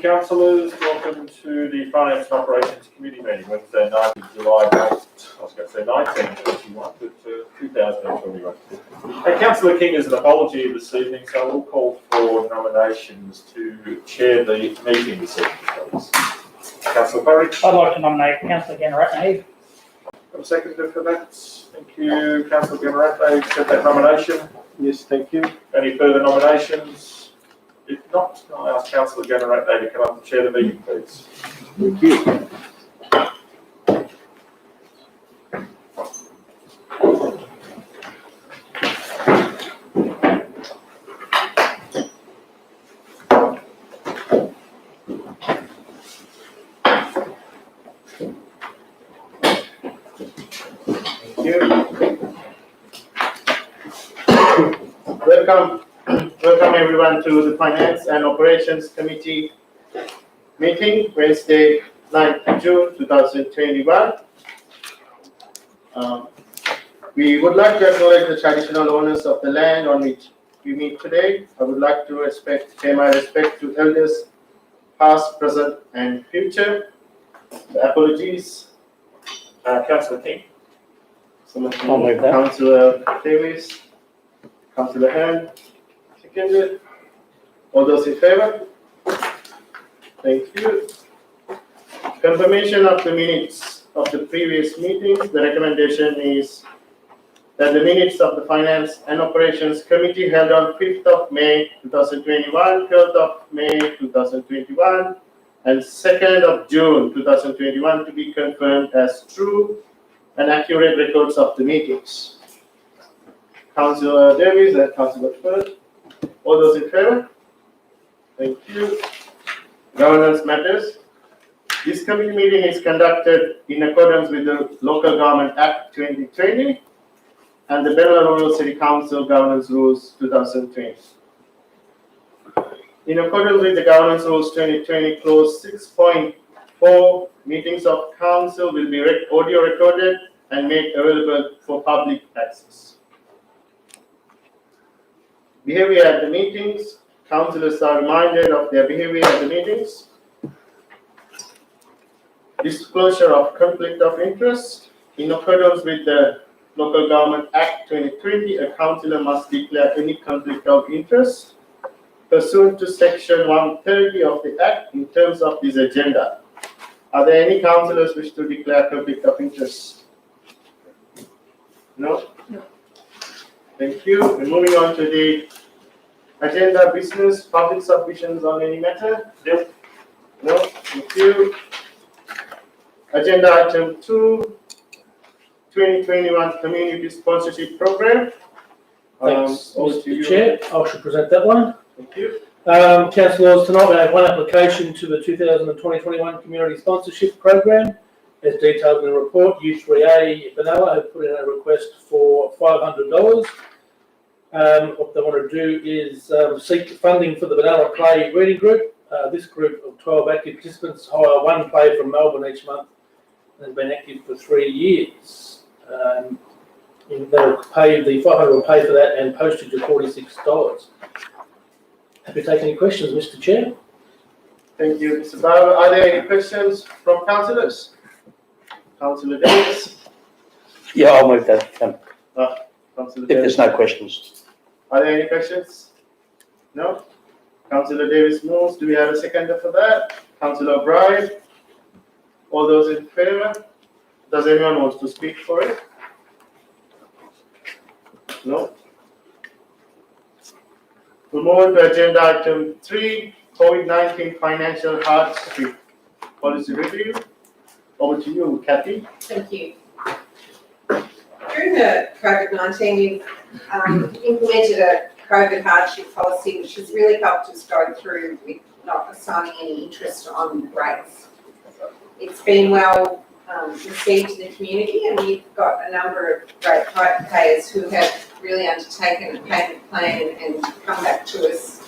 councillors. Welcome to the Finance and Operations Committee meeting, Wednesday, 9th of July, 1921, but 2021. Councillor King is an apology this evening, so we'll call for nominations to chair the meeting this evening, please. Councillor Burridge. I'd like to nominate Councillor Generatne. Got a seconder for that? Thank you, Councillor Generatne. Accept that nomination. Yes, thank you. Any further nominations? If not, I'll ask Councillor Generatne to come up and chair the meeting, please. Thank you. Welcome everyone to the Finance and Operations Committee meeting, Wednesday, 9th June 2021. We would like to acknowledge the traditional owners of the land on which we meet today. I would like to pay my respect to elders past, present and future. Apologies. Councillor King. I'll move that. Councillor Davis. Councillor Hand. Seconded. All those in favour? Thank you. Confirmation of the minutes of the previous meetings. The recommendation is that the minutes of the Finance and Operations Committee held on 5th of May 2021, 12th of May 2021, and 2nd of June 2021 to be confirmed as true and accurate records of the meetings. Councillor Davies and Councillor Firth. All those in favour? Thank you. Governance matters. This committee meeting is conducted in accordance with the Local Government Act 2020 and the Bella Royal City Council Governance Rules 2020. In accordance with the Governance Rules 2020, Clause 6.4, meetings of Council will be audio recorded and made available for public access. Behavior at the meetings. Councillors are reminded of their behavior at the meetings. Disclosure of conflict of interest. In accordance with the Local Government Act 2020, a councillor must declare any conflict of interest pursuant to Section 130 of the Act in terms of this agenda. Are there any councillors wish to declare conflict of interest? No? No. Thank you. We're moving on to the agenda business, public submissions on any matter? Yes. No? Thank you. Agenda item 2, 2021 Community Sponsorship Program. Thanks, Mr. Chair. I should present that one. Thank you. Councillors, tonight we have one application to the 2020-21 Community Sponsorship Program. As detailed in the report, U3A Benalla have put in a request for $500. What they want to do is seek funding for the Benalla Play Reading Group. This group of 12 active participants hire one player from Melbourne each month and has been active for 3 years. They'll pay the $500 will pay for that and postage of $46. Happy to take any questions, Mr. Chair. Thank you, Mr. Barber. Are there any questions from councillors? Councillor Davis? Yeah, I'll move that. Councillor If there's no questions. Are there any questions? No? Councillor Davis moves. Do we have a seconder for that? Councillor O'Brien? All those in favour? Does anyone want to speak for it? No? We'll move on to agenda item 3, COVID-19 Financial Hardship Policy Review. Over to you, Kathy. Thank you. During the COVID-19, we've implemented a COVID hardship policy, which has really helped us go through with not assigning any interest on rates. It's been well received in the community, and we've got a number of rate payers who have really undertaken a payment plan and come back to us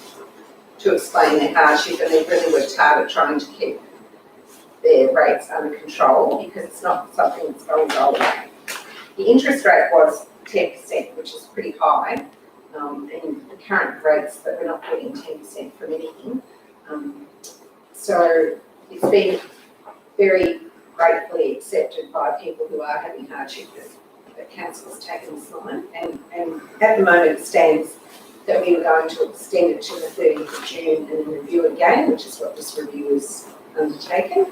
to explain their hardship, and they've really worked hard at trying to keep their rates under control because it's not something that's going to go away. The interest rate was 10%, which is pretty high, and the current rates that we're not getting 10% from anything. So it's been very gratefully accepted by people who are having hardship that council has taken this line. And at the moment it stands that we are going to extend it to the 30th of June and then review again, which is what this review is undertaken.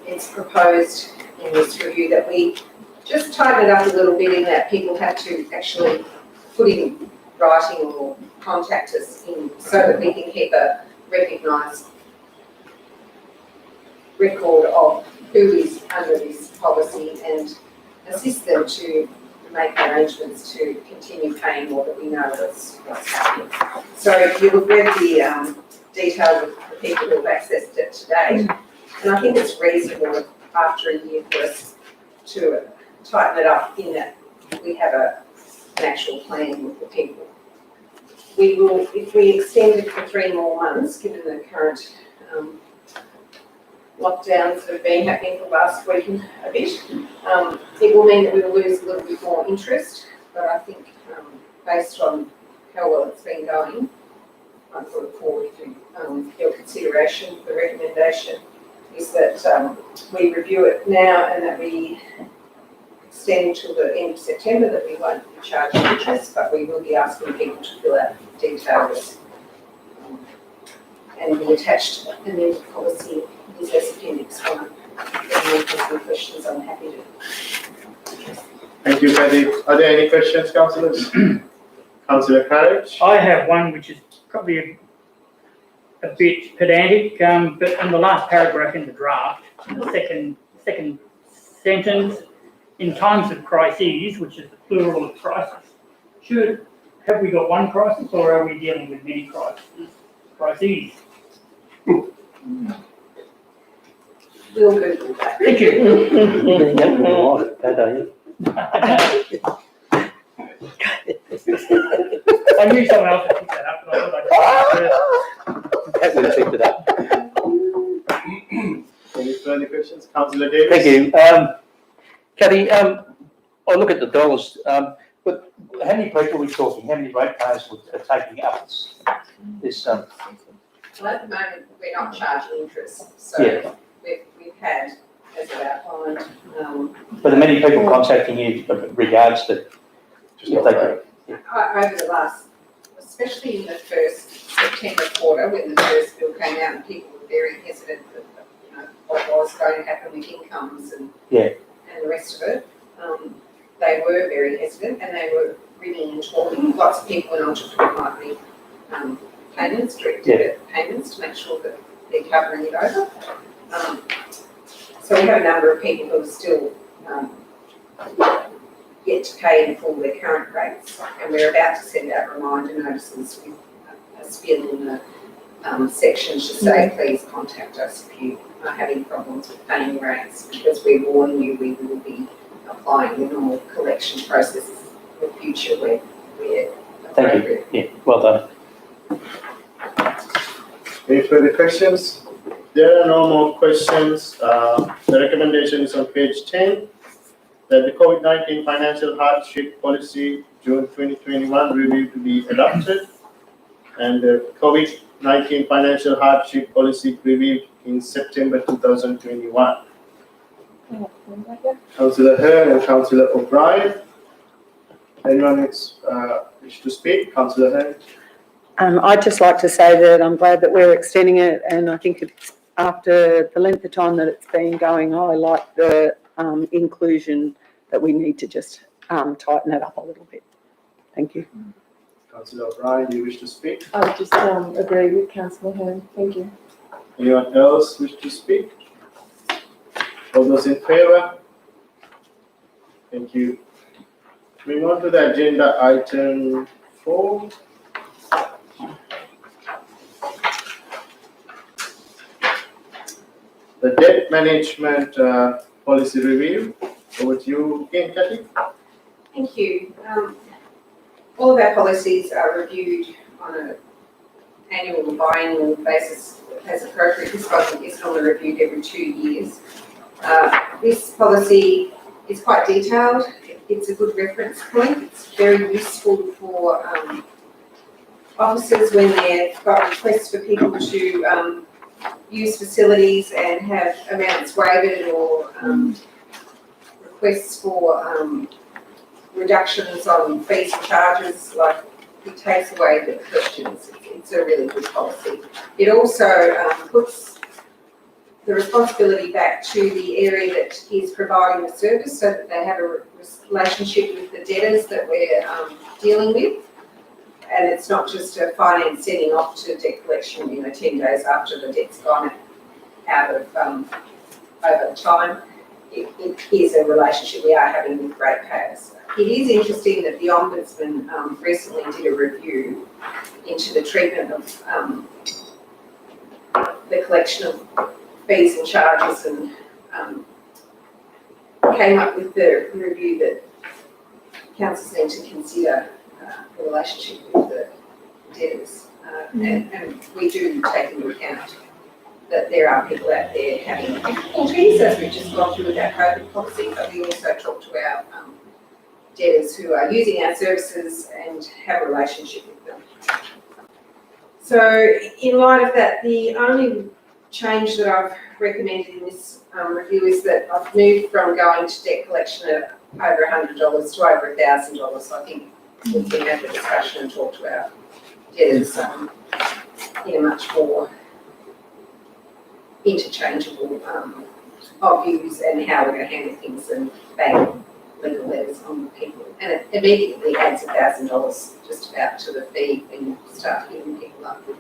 It's proposed in this review that we just tighten it up a little bit in that people have to actually put in writing or contact us in so that we can keep a recognised record of who is under this policy and assist them to make arrangements to continue paying more that we know what's happening. So you've read the details of the people who have accessed it today, and I think it's reasonable after a year for us to tighten it up in that we have an actual plan with the people. We will, if we extend it for 3 more months, given the current lockdowns that have been happening for the last week and a bit, it will mean that we will lose a little bit more interest, but I think based on how well it's been going, I look forward to your consideration. The recommendation is that we review it now and that we extend till the end of September, that we won't be charging interest, but we will be asking people to fill out details and the attached amended policy is as appendix 1. If anyone has any questions, I'm happy to. Thank you, Kathy. Are there any questions, councillors? Councillor Courage? I have one which is probably a bit pedantic, but in the last paragraph in the draft, the second sentence, in times of crises, which is the plural of crisis, have we got one crisis or are we dealing with many crises? We'll Google that. Thank you. I knew someone else would pick that up, but I thought That would have picked it up. Any further questions? Councillor Davis? Thank you. Kathy, I look at the dollars, but how many people are we talking? How many ratepayers are taking up this? Well, at the moment, we're not charging interest, so Yeah. we've had, as I outlined, But are many people contacting you with regards to? over the last, especially in the first September quarter, when the first bill came out and people were very hesitant that, what was going to happen with incomes and the rest of it. They were very hesitant and they were ringing and talking. Lots of people went on to fortnightly payments, direct debit payments, to make sure that they're covering it over. So we have a number of people who are still yet to pay in full their current rates, and we're about to send out reminder notices with a spiel in the section to say, please contact us if you are having problems with paying rates, because we warn you we will be applying the normal collection processes in the future where we're appropriate. Thank you. Yeah, well done. Any further questions? There are no more questions. The recommendation is on page 10, that the COVID-19 financial hardship policy June 2021 review to be adopted, and the COVID-19 financial hardship policy reviewed in September 2021. Councillor Hearn and Councillor O'Brien. Anyone wish to speak? Councillor Hearn. I'd just like to say that I'm glad that we're extending it, and I think it's, after the length of time that it's been going, I like the inclusion that we need to just tighten it up a little bit. Thank you. Councillor O'Brien, do you wish to speak? I just agree with Councillor Hearn. Thank you. Anyone else wish to speak? All those in favour? Thank you. Moving on to the agenda item 4. The debt management policy review. Over to you again, Kathy. Thank you. All of our policies are reviewed on an annual and biannual basis as appropriate. This one is normally reviewed every 2 years. This policy is quite detailed. It's a good reference point. It's very useful for officers when they've got requests for people to use facilities and have amounts waived or requests for reductions on fees and charges, like it takes away the questions. It's a really good policy. It also puts the responsibility back to the area that is providing the service so that they have a relationship with the debtors that we're dealing with. And it's not just a finance sending off to debt collection, 10 days after the debt's gone out of over time. It is a relationship we are having with ratepayers. It is interesting that the Ombudsman recently did a review into the treatment of the collection of fees and charges and came up with the review that councils need to consider the relationship with the debtors. And we do take into account that there are people out there having difficulties, as we've just gone through with our COVID policy, but we also talk to our debtors who are using our services and have a relationship with them. So in light of that, the only change that I've recommended in this review is that I've moved from going to debt collection at over $100 to over $1,000. So I think we can have a discussion and talk to our debtors in a much more interchangeable of views and how we're going to handle things and bang legal letters on people. And it immediately adds $1,000 just about to the fee when you start hitting people up with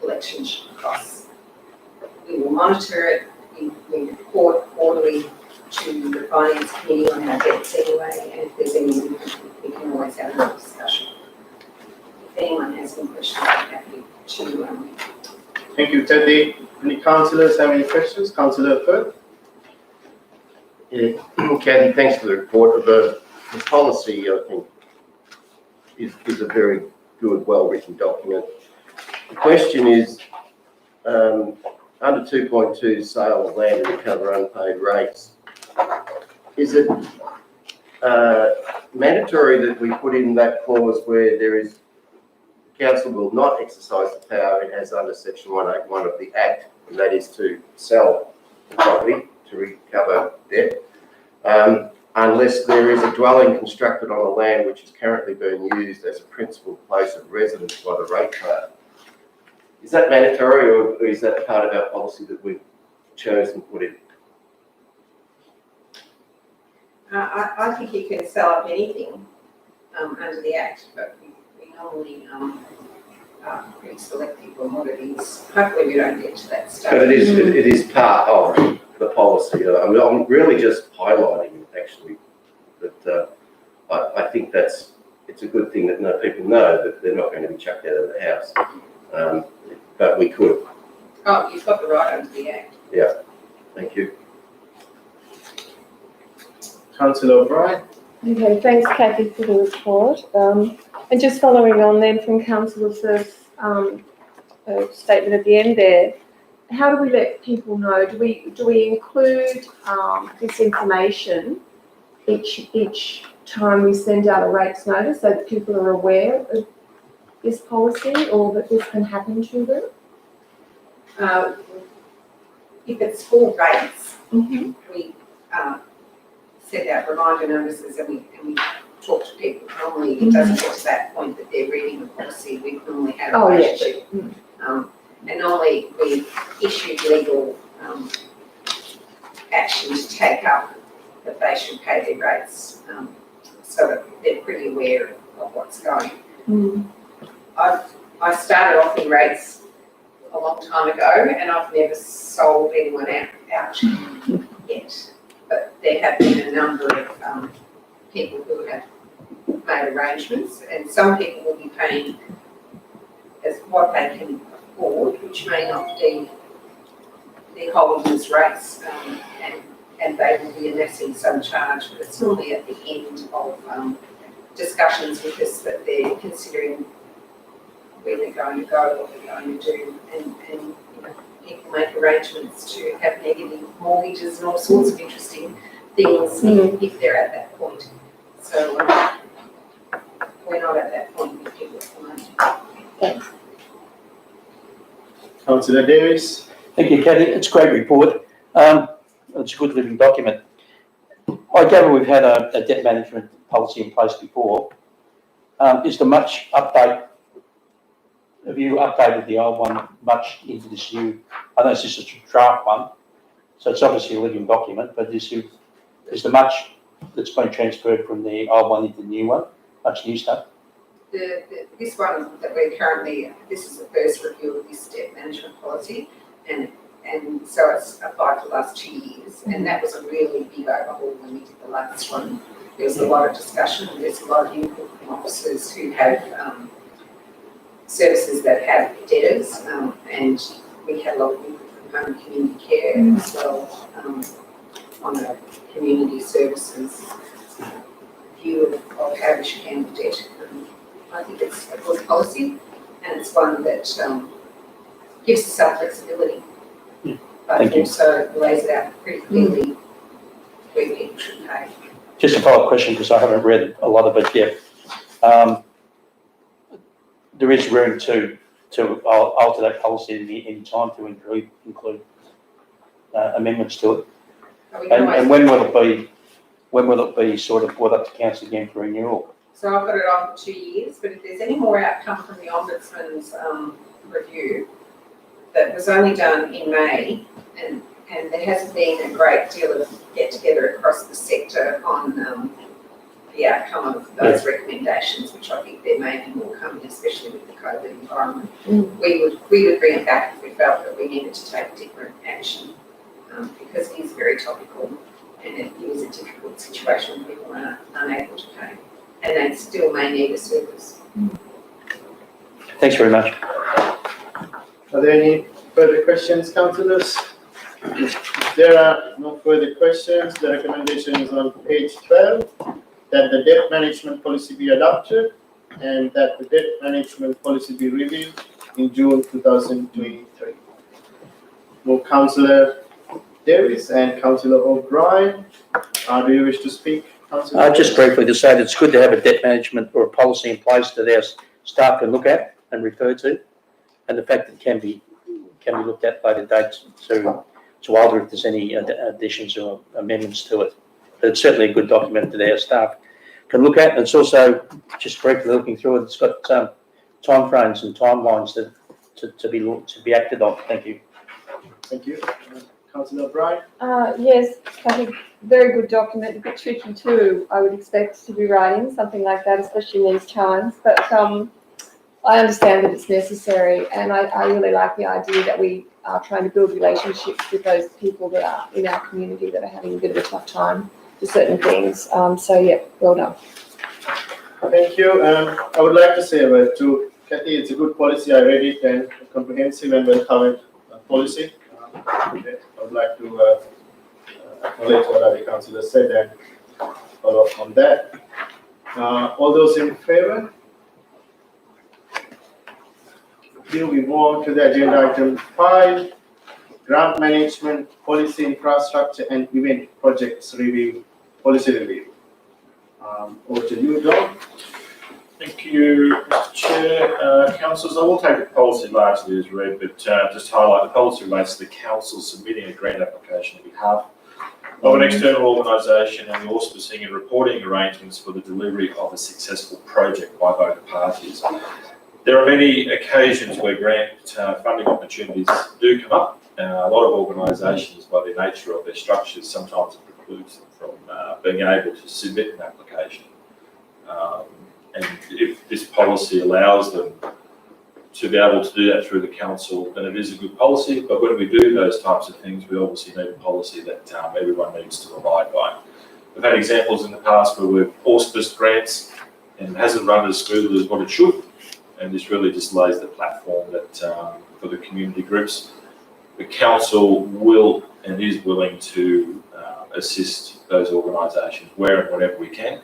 collection costs. We will monitor it. We report quarterly to the Finance Committee on our debts anyway, and if there's any, we can always have another discussion. If anyone has any questions, I'm happy to. Thank you, Teddy. Any councillors have any questions? Councillor Firth? Yeah, Kathy, thanks for the report. The policy, I think, is a very good, well-written document. The question is, under 2.2, sale of land to recover unpaid rates, is it mandatory that we put in that clause where there is, the council will not exercise the power it has under section 181 of the Act, and that is to sell the property to recover debt, unless there is a dwelling constructed on the land which is currently being used as a principal place of residence by the ratepayer? Is that mandatory, or is that part of our policy that we've chosen to put in? I think you can sell up anything under the Act, but we normally are pretty selective on what it is. Hopefully we don't get to that stage. But it is part of the policy. I'm really just highlighting actually that I think it's a good thing that people know that they're not going to be chucked out of the house. But we could. Oh, you've got the right under the Act. Yeah. Thank you. Councillor O'Brien? Okay, thanks Kathy for the report. And just following on then from Councillor Firth's statement at the end there, how do we let people know? Do we include this information each time we send out a rates notice so that people are aware of this policy or that this can happen to them? If it's for rates, Mm-hmm. we send out reminder notices and we talk to people. Normally it doesn't get to that point that they're reading the policy. We normally have a relationship. And normally we issue legal action to take up that they should pay their rates so that they're pretty aware of what's going. I started offering rates a long time ago and I've never sold anyone out yet. But there have been a number of people who have made arrangements, and some people will be paying as what they can afford, which may not be their holders' rates, and they will be amassing some charge, but it's normally at the end of discussions with us that they're considering where they're going to go, what they're going to do, and people make arrangements to have negative mortgages and all sorts of interesting things if they're at that point. So we're not at that point with people at the moment. Councillor Davis? Thank you, Kathy. It's a great report. It's a good living document. I gather we've had a debt management policy in place before. Is there much update? Have you updated the old one much into this new? I know this is a draft one, so it's obviously a living document, but is there much that's been transferred from the old one into the new one? Much new stuff? This one that we're currently, this is the first review of this debt management policy, and so it's applied for the last 2 years, and that was a really big overhaul when we did the last one. There was a lot of discussion, and there's a lot of input from officers who have services that have debtors, and we had a lot of input from home and community care as well on the community services view of how we should handle debt. I think it's a good policy, and it's one that gives us some flexibility, but Thank you. also lays it out pretty clearly where people should pay. Just a follow-up question, because I haven't read a lot of it yet. There is room to alter that policy at any time to include amendments to it. And when will it be? When will it be sort of brought up to council again for renewal? So I've got it on for 2 years, but if there's any more outcome from the Ombudsman's review, that was only done in May, and there hasn't been a great deal of get-together across the sector on the outcome of those recommendations, which I think there may be more coming, especially with the COVID environment. We would bring it back if we felt that we needed to take different action, because it is very topical, and it is a difficult situation when people are unable to pay, and they still may need a service. Thanks very much. Are there any further questions, councillors? If there are no further questions, the recommendation is on page 12, that the debt management policy be adopted and that the debt management policy be reviewed in June 2023. Move Councillor Davis and Councillor O'Brien. Do you wish to speak, Councillor? Just briefly to say that it's good to have a debt management or a policy in place that our staff can look at and refer to, and the fact that it can be looked at later dates to alter if there's any additions or amendments to it. But it's certainly a good document that our staff can look at. And it's also, just briefly looking through it, it's got timeframes and timelines to be acted on. Thank you. Thank you. Councillor O'Brien? Yes, I think very good document, a bit tricky too, I would expect to be writing something like that, especially in these times, but I understand that it's necessary, and I really like the idea that we are trying to build relationships with those people that are in our community that are having a bit of a tough time for certain things. So yeah, well done. Thank you. I would like to say a word to Kathy. It's a good policy. I read it, and a comprehensive and well-covered policy. I would like to acknowledge what other councillors said and follow up on that. All those in favour? Here we move on to the agenda item 5, grant management, policy, infrastructure, and event projects review, policy review. Over to you, John. Thank you, Mr. Chair. Councillors, I will take the policy largely as read, but just highlight the policy relates to the council submitting a grant application on behalf of an external organisation and the auspicing and reporting arrangements for the delivery of a successful project by both parties. There are many occasions where grant funding opportunities do come up. A lot of organisations, by the nature of their structures, sometimes it precludes them from being able to submit an application. And if this policy allows them to be able to do that through the council, then it is a good policy. But when we do those types of things, we obviously need a policy that everyone needs to abide by. We've had examples in the past where we've auspiced grants and it hasn't run as smoothly as what it should. And this really just lays the platform that for the community groups, the council will and is willing to assist those organisations where and whenever we can.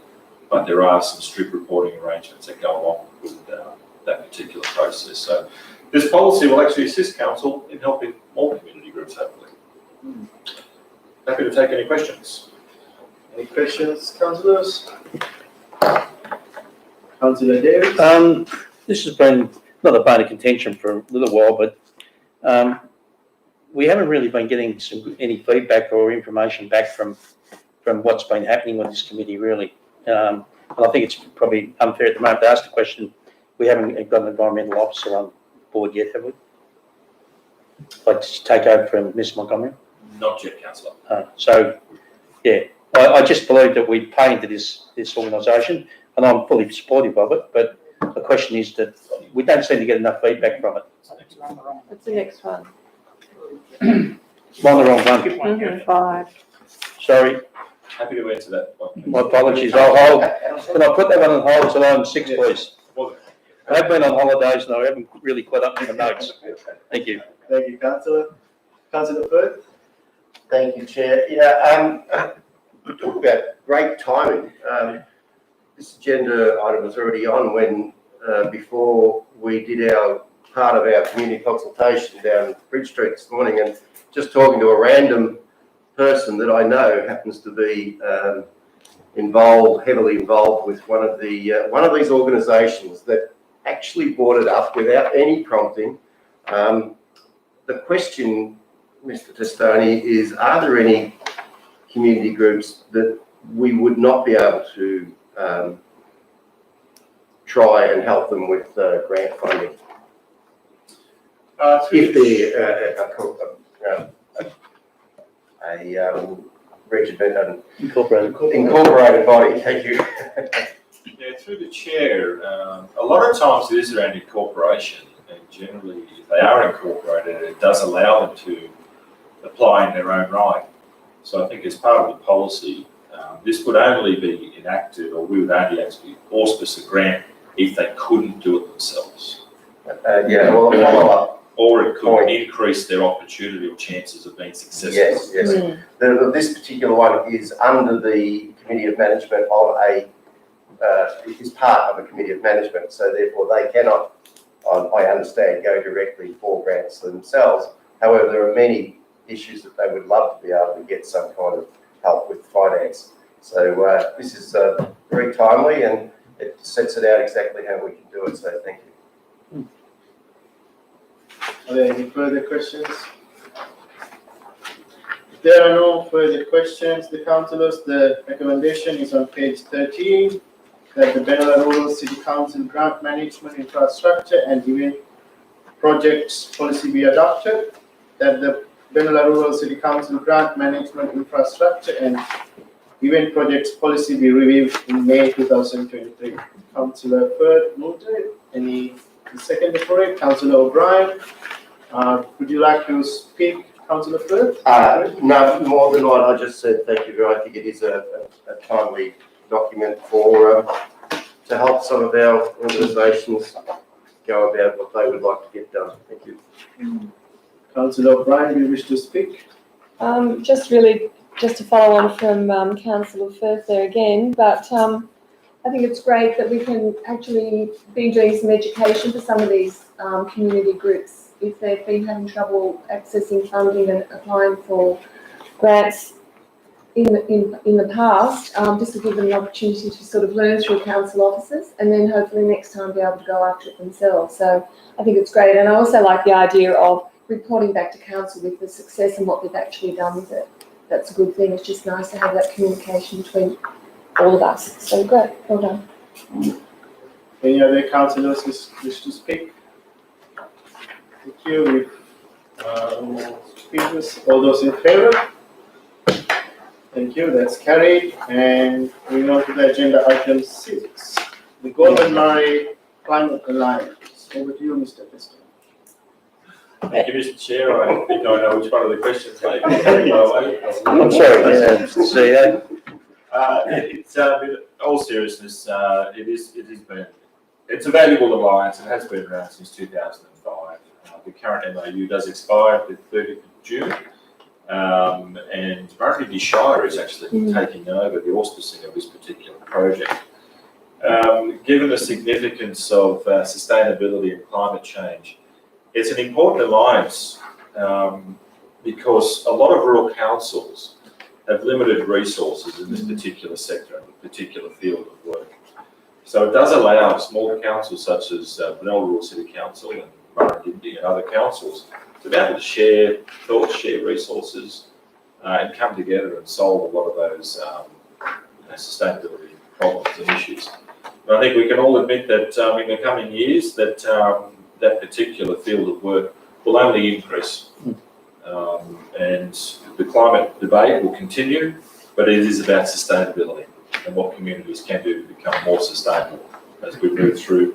But there are some strict reporting arrangements that go along with that particular process. So this policy will actually assist council in helping more community groups, hopefully. Happy to take any questions. Any questions, councillors? Councillor Davis? This has been not a bone of contention for a little while, but we haven't really been getting any feedback or information back from what's been happening with this committee, really. And I think it's probably unfair at the moment to ask the question. We haven't got an environmental officer on board yet, have we? Like to take over from Ms Montgomery? Not yet, councillor. So, yeah, I just believe that we pay into this organisation, and I'm fully supportive of it, but the question is that we don't seem to get enough feedback from it. That's the next one. I'm on the wrong one. Mhm. 5. Sorry, Happy to answer that one. my apologies. I'll hold. Can I put that one on hold till item 6, please? I've been on holidays and I haven't really caught up with the notes. Thank you. Thank you, councillor. Councillor Firth? Thank you, Chair. Yeah, we talk about great timing. This agenda item was already on when, before we did our part of our community consultation down Bridge Street this morning, and just talking to a random person that I know happens to be heavily involved with one of these organisations that actually brought it up without any prompting. The question, Mr. Testoni, is: are there any community groups that we would not be able to try and help them with grant funding? If they're a incorporated body, thank you. Yeah, through the chair, a lot of times it is around incorporation, and generally if they are incorporated, it does allow them to apply in their own right. So I think as part of the policy, this would only be enacted, or we would only actually auspice a grant if they couldn't do it themselves. Yeah, well, follow up. Or it could increase their opportunity or chances of being successful. Yes, yes. This particular one is under the committee of management of is part of a committee of management, so therefore they cannot, I understand, go directly for grants themselves. However, there are many issues that they would love to be able to get some kind of help with finance. So this is very timely, and it sets it out exactly how we can do it, so thank you. Are there any further questions? If there are no further questions, the councillors, the recommendation is on page 13, that the Benalla Rural City Council grant management infrastructure and event projects policy be adopted, that the Benalla Rural City Council grant management infrastructure and event projects policy be reviewed in May 2023. Councillor Firth moved it. Any second for it? Councillor O'Brien, would you like to speak, Councillor Firth? No, more than what I just said. Thank you. I think it is a timely document for to help some of our organisations go about what they would like to get done. Thank you. Councillor O'Brien, do you wish to speak? Just to follow on from Councillor Firth there again, but I think it's great that we can actually be doing some education for some of these community groups if they've been having trouble accessing funding and applying for grants in the past, just to give them an opportunity to sort of learn through council officers and then hopefully next time be able to go after it themselves. So I think it's great, and I also like the idea of reporting back to council with the success and what they've actually done with it. That's a good thing. It's just nice to have that communication between all of us. So great, well done. Any other councillors wish to speak? Thank you. Speakers, all those in favour? Thank you, that's carried. And moving on to the agenda item 6, the Golden Murray Climate Alliance. Over to you, Mr. Tester. Thank you, Mr. Chair. I think I know which one of the questions may be. I'm sorry, CEO. It's in all seriousness, it's a valuable alliance. It has been around since 2005. The current MOU does expire the 30th of June, and Murray Shire is actually taking over the auspicing of this particular project. Given the significance of sustainability and climate change, it's an important alliance because a lot of rural councils have limited resources in this particular sector, in a particular field of work. So it does allow smaller councils such as Benalla Rural City Council and and other councils to be able to share thoughts, share resources, and come together and solve a lot of those sustainability problems and issues. And I think we can all admit that in the coming years that that particular field of work will only increase. And the climate debate will continue, but it is about sustainability and what communities can do to become more sustainable as we move through,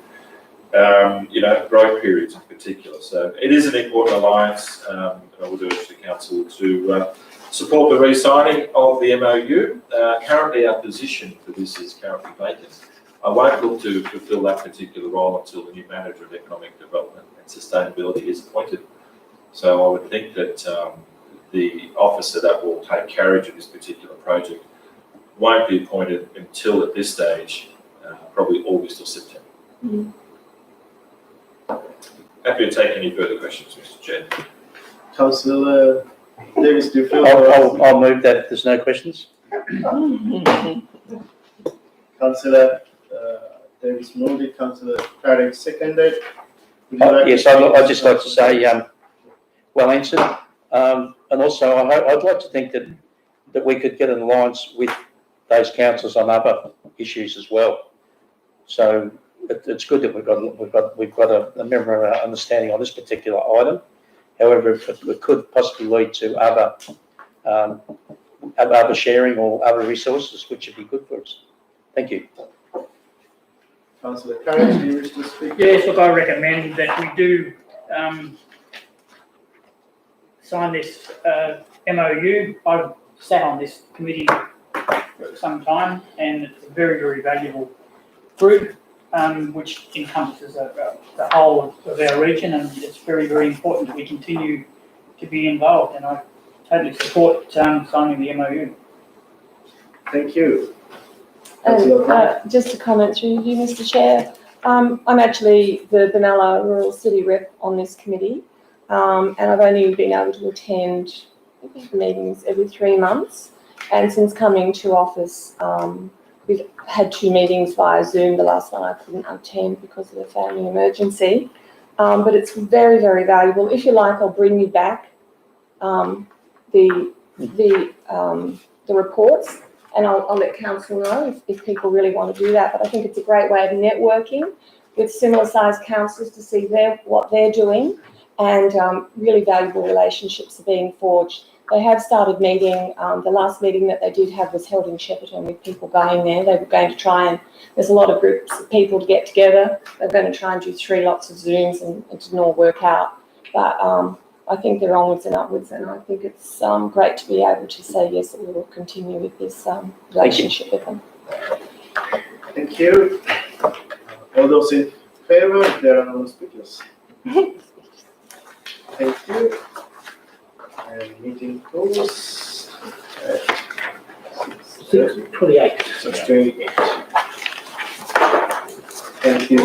growth periods in particular. So it is an important alliance, and I would urge the council to support the re-signing of the MOU. Currently, our position for this is currently vacant. I won't look to fulfil that particular role until the new manager of economic development and sustainability is appointed. So I would think that the officer that will take carriage of this particular project won't be appointed until at this stage, probably August or September. Happy to take any further questions, Mr. Chair. Councillor Davis, do you feel? I'll move that if there's no questions. Councillor Davis moved it, Councillor Craddock seconded. Would you like Yes, I'd just like to say, well answered. And also, I'd like to think that we could get an alliance with those councils on other issues as well. So it's good that we've got a memorandum of understanding on this particular item. However, it could possibly lead to other sharing or other resources, which would be good for us. Thank you. Councillor Craddock, do you wish to speak? Yes, look, I recommend that we do sign this MOU. I've sat on this committee for some time, and it's a very, very valuable group, which encompasses the whole of our region, and it's very, very important that we continue to be involved, and I totally support signing the MOU. Thank you. Just a comment through you, Mr. Chair. I'm actually the Benalla Rural City Rep on this committee, and I've only been able to attend meetings every 3 months. And since coming to office, we've had 2 meetings via Zoom. The last one I couldn't attend because of a family emergency. But it's very, very valuable. If you like, I'll bring you back the reports. And I'll let council know if people really want to do that. But I think it's a great way of networking with similar sized councils to see what they're doing, and really valuable relationships are being forged. They have started meeting. The last meeting that they did have was held in Shepparton with people going there. They were going to try and, there's a lot of groups of people to get together. They're going to try and do 3 lots of Zooms, and it didn't all work out. But I think they're onwards and upwards, and I think it's great to be able to say yes, that we will continue with this relationship with them. Thank you. All those in favour? There are no speakers. Thank you. And meeting closed at 6:28. 6:28. Thank you.